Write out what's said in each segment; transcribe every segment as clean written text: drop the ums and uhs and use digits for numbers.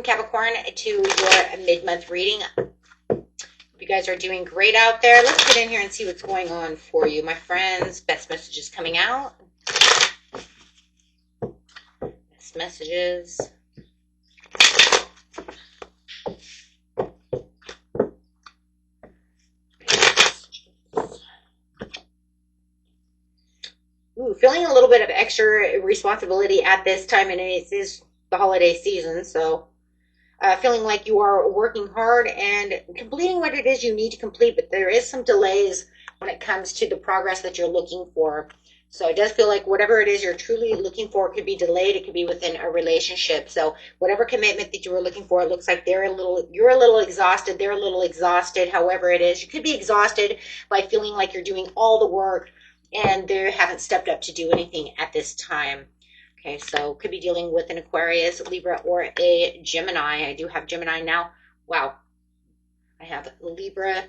welcome Capricorn to your mid-month reading. You guys are doing great out there. Let's get in here and see what's going on for you, my friends. Best messages coming out. Best messages. Ooh, feeling a little bit of extra responsibility at this time, and it is the holiday season, so feeling like you are working hard and completing what it is you need to complete, but there is some delays when it comes to the progress that you're looking for. So it does feel like whatever it is you're truly looking for could be delayed. It could be within a relationship. So whatever commitment that you were looking for, it looks like you're a little exhausted. They're a little exhausted. However it is, you could be exhausted by feeling like you're doing all the work and they haven't stepped up to do anything at this time. Okay, so could be dealing with an Aquarius, Libra, or a Gemini. I do have Gemini now. Wow. I have Libra,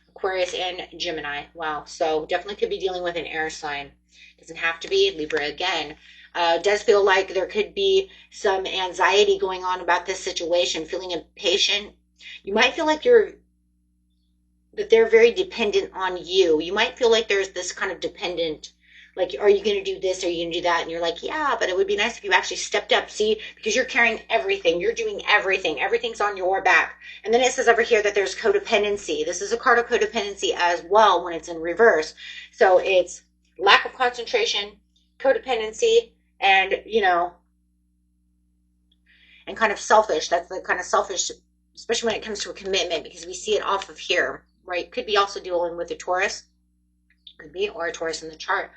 Aquarius, and Gemini. Wow. So definitely could be dealing with an air sign. Doesn't have to be. Libra again. Does feel like there could be some anxiety going on about this situation, feeling impatient. You might feel like that they're very dependent on you. You might feel like there's this kind of dependent, like, are you going to do this? Are you going to do that? And you're like, yeah, but it would be nice if you actually stepped up. See, because you're carrying everything. You're doing everything. Everything's on your back. And then it says over here that there's codependency. This is a card of codependency as well when it's in reverse. So it's lack of concentration, codependency, and, and kind of selfish. That's the kind of selfish, especially when it comes to a commitment, because we see it off of here, right? Could be also dealing with a Taurus. Could be, or a Taurus in the chart.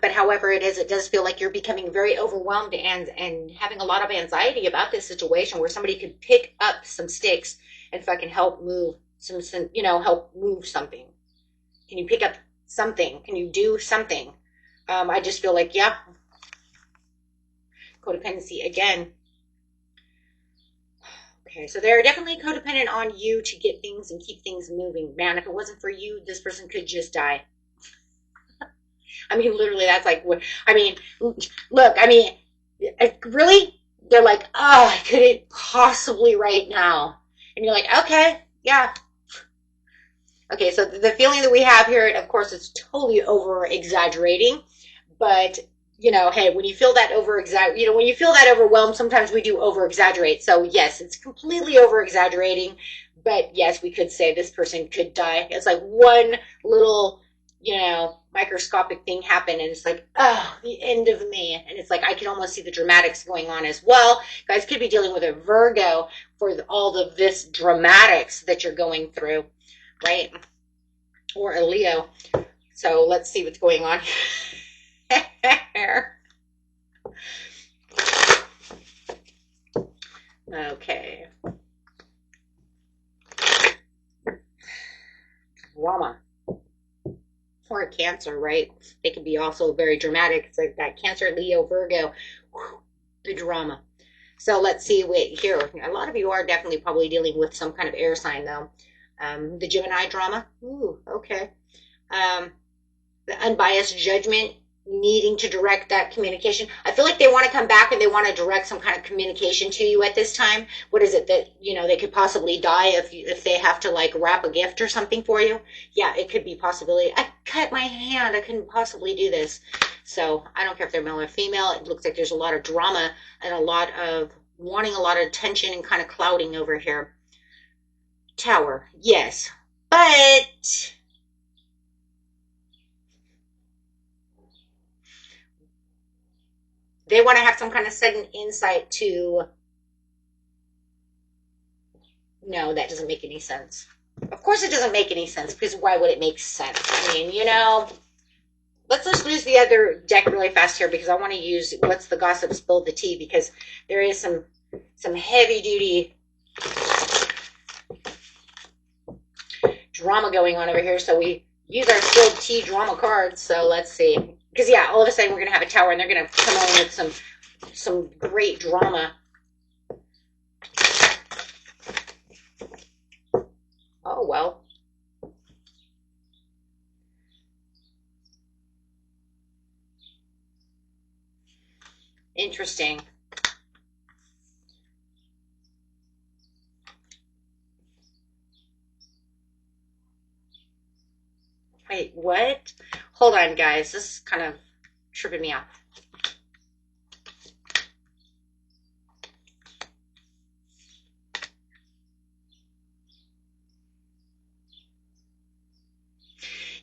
But however it is, it does feel like you're becoming very overwhelmed and having a lot of anxiety about this situation where somebody could pick up some sticks and fucking help move help move something. Can you pick up something? Can you do something? I just feel like, yeah. Codependency again. Okay, so they're definitely codependent on you to get things and keep things moving. Man, if it wasn't for you, this person could just die. I mean, literally, that's like, look, really? They're like, oh, I couldn't possibly right now. And you're like, okay, yeah. Okay, so the feeling that we have here, of course, it's totally over-exaggerating. But, hey, when you feel that when you feel that overwhelmed, sometimes we do over-exaggerate. So, yes, it's completely over-exaggerating. But, yes, we could say this person could die. It's like one little, microscopic thing happen, and it's like, oh, the end of me. And it's like I can almost see the dramatics going on as well. Guys could be dealing with a Virgo for all of this dramatics that you're going through, right? Or a Leo. So let's see what's going on here. Okay. Drama. Or Cancer, right? They can be also very dramatic. It's like that Cancer, Leo, Virgo, the drama. So let's see. Wait, here. A lot of you are definitely probably dealing with some kind of air sign, though. The Gemini drama. Ooh, okay. The unbiased judgment, needing to direct that communication. I feel like they want to come back and they want to direct some kind of communication to you at this time. What is it that, they could possibly die if they have to like wrap a gift or something for you? Yeah, it could be possibility. I cut my hand. I couldn't possibly do this. So I don't care if they're male or female. It looks like there's a lot of drama and a lot of wanting a lot of attention and kind of clouding over here. Tower. Yes. But they want to have some kind of sudden insight to, no, that doesn't make any sense. Of course it doesn't make any sense, because why would it make sense? I mean, let's just use the other deck really fast here, because I want to use What's the Gossip, Spill the Tea, because there is some heavy duty drama going on over here. So we use our spilled tea drama cards. So let's see. Because, yeah, all of a sudden we're going to have a tower, and they're going to come on with some great drama. Oh, well. Interesting. What? Hold on, guys. This is kind of tripping me out.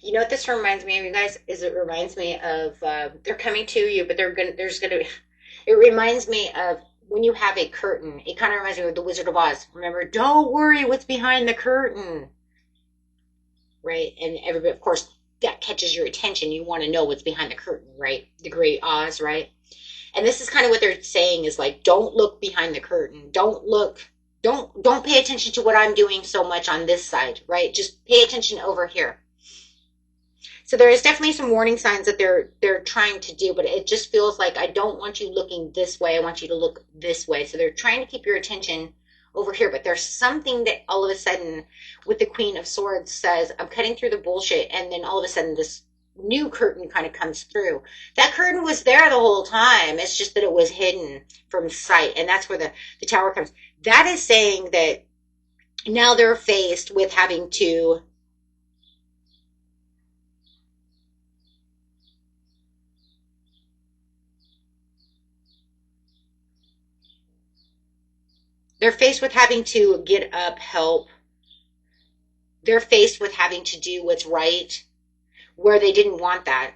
You know what this reminds me of, you guys? Is it reminds me of they're coming to you, but there's gonna. It reminds me of when you have a curtain. It kind of reminds me of the Wizard of Oz. Remember, don't worry what's behind the curtain, right? And everybody, of course, that catches your attention. You want to know what's behind the curtain, right? The Great Oz, right? And this is kind of what they're saying is like, don't look behind the curtain. Don't look. Don't pay attention to what I'm doing so much on this side, right? Just pay attention over here. So there is definitely some warning signs that they're trying to do, but it just feels like I don't want you looking this way. I want you to look this way. So they're trying to keep your attention over here, but there's something that all of a sudden with the Queen of Swords says, I'm cutting through the bullshit, and then all of a sudden this new curtain kind of comes through. That curtain was there the whole time. It's just that it was hidden from sight, and that's where the tower comes. That is saying that now they're faced with having to they're faced with having to get up, help. They're faced with having to do what's right where they didn't want that.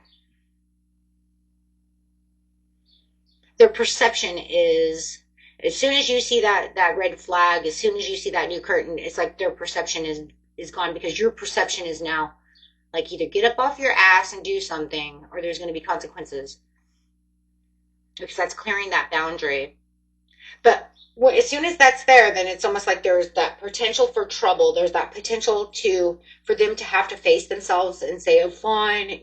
Their perception is, as soon as you see that red flag, as soon as you see that new curtain, it's like their perception is gone, because your perception is now like either get up off your ass and do something, or there's going to be consequences, because that's clearing that boundary. But as soon as that's there, then it's almost like there's that potential for trouble. There's that potential for them to have to face themselves and say, oh, fine,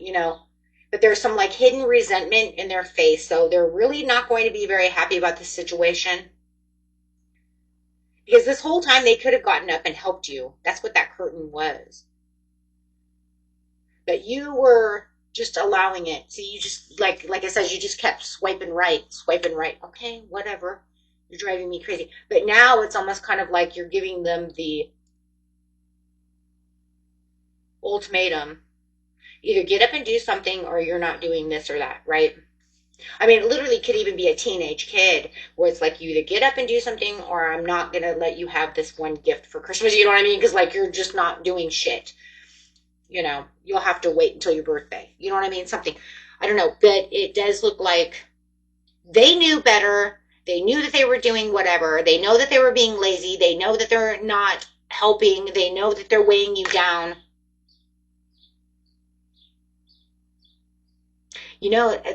but there's some like hidden resentment in their face. So they're really not going to be very happy about this situation, because this whole time they could have gotten up and helped you. That's what that curtain was. But you were just allowing it. So you just, like I said, you just kept swiping right. Okay, whatever. You're driving me crazy. But now it's almost kind of like you're giving them the ultimatum. Either get up and do something, or you're not doing this or that, right? I mean, it literally could even be a teenage kid where it's like you either get up and do something, or I'm not going to let you have this one gift for Christmas. You know what I mean? Because like you're just not doing shit. You'll have to wait until your birthday. You know what I mean? Something. I don't know. But it does look like they knew better. They knew that they were doing whatever. They know that they were being lazy. They know that they're not helping. They know that they're weighing you down.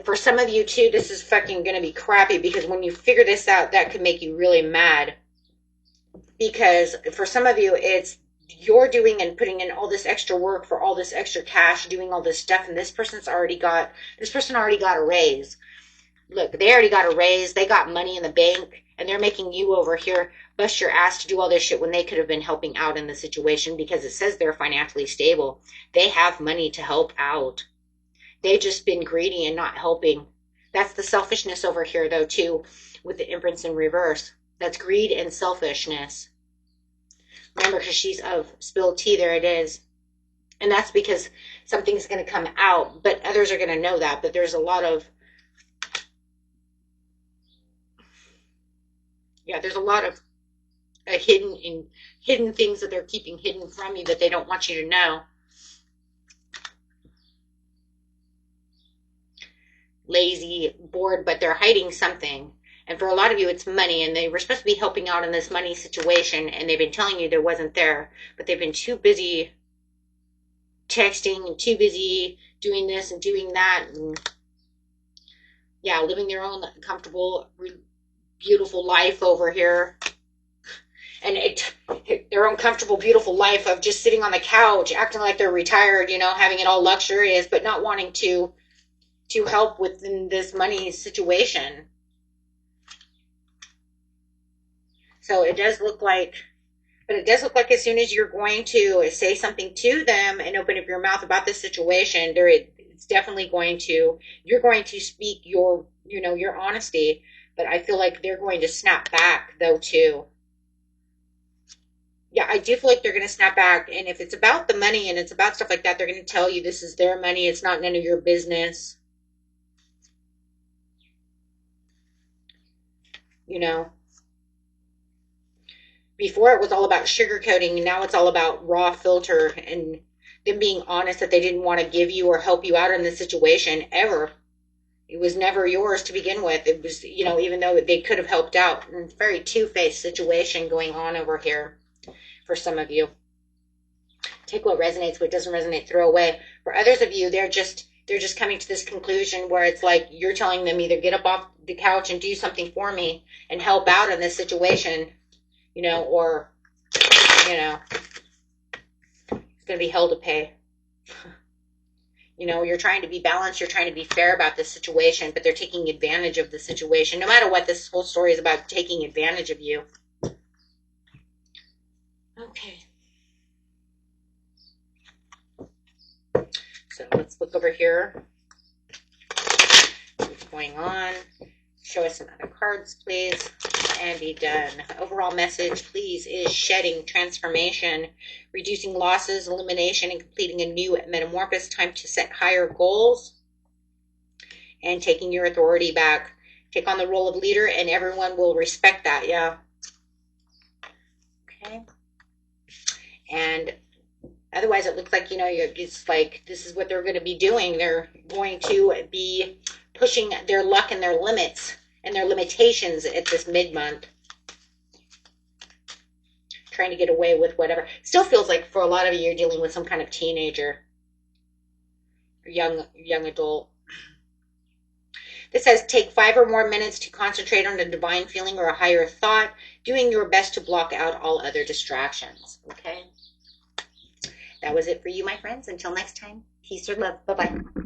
For some of you too, this is fucking going to be crappy, because when you figure this out, that could make you really mad. Because for some of you, it's you're doing and putting in all this extra work for all this extra cash, doing all this stuff, and this person already got a raise. Look, they already got a raise. They got money in the bank, and they're making you over here bust your ass to do all this shit when they could have been helping out in the situation, because it says they're financially stable. They have money to help out. They've just been greedy and not helping. That's the selfishness over here, though, too, with the Empress in reverse. That's greed and selfishness. Remember, because she's of spilled tea, there it is. And that's because something's going to come out, but others are going to know that. But there's a lot of, hidden things that they're keeping hidden from you that they don't want you to know. Lazy, bored, but they're hiding something. And for a lot of you, it's money, and they were supposed to be helping out in this money situation, and they've been telling you there wasn't there, but they've been too busy texting and too busy doing this and doing that, and living their own comfortable, beautiful life over here. And their own comfortable, beautiful life of just sitting on the couch, acting like they're retired, having it all luxurious, but not wanting to help within this money situation. So it does look like, as soon as you're going to say something to them and open up your mouth about this situation, it's definitely you're going to speak your honesty, but I feel like they're going to snap back though too. Yeah, I do feel like they're going to snap back. And if it's about the money and it's about stuff like that, they're going to tell you this is their money. It's not none of your business. You know, before it was all about sugarcoating, and now it's all about raw filter and them being honest that they didn't want to give you or help you out in this situation ever. It was never yours to begin with. It was, even though they could have helped out. And it's a very two-faced situation going on over here for some of you. Take what resonates, what doesn't resonate, throw away. For others of you, they're just coming to this conclusion where it's like you're telling them either get up off the couch and do something for me and help out in this situation, or, it's going to be hell to pay. You're trying to be balanced, you're trying to be fair about this situation, but they're taking advantage of the situation. No matter what, this whole story is about taking advantage of you. Okay. So let's look over here. What's going on? Show us some other cards, please, and be done. Overall message, please, is shedding, transformation, reducing losses, elimination, and completing a new metamorphosis. Time to set higher goals and taking your authority back. Take on the role of leader, and everyone will respect that. Yeah. Okay. And otherwise, it looks like, it's like this is what they're going to be doing. They're going to be pushing their luck and their limits and their limitations at this mid-month. Trying to get away with whatever. Still feels like for a lot of you, you're dealing with some kind of teenager or young adult. This says take 5 or more minutes to concentrate on a divine feeling or a higher thought, doing your best to block out all other distractions. Okay? That was it for you, my friends. Until next time, peace or love. Bye-bye.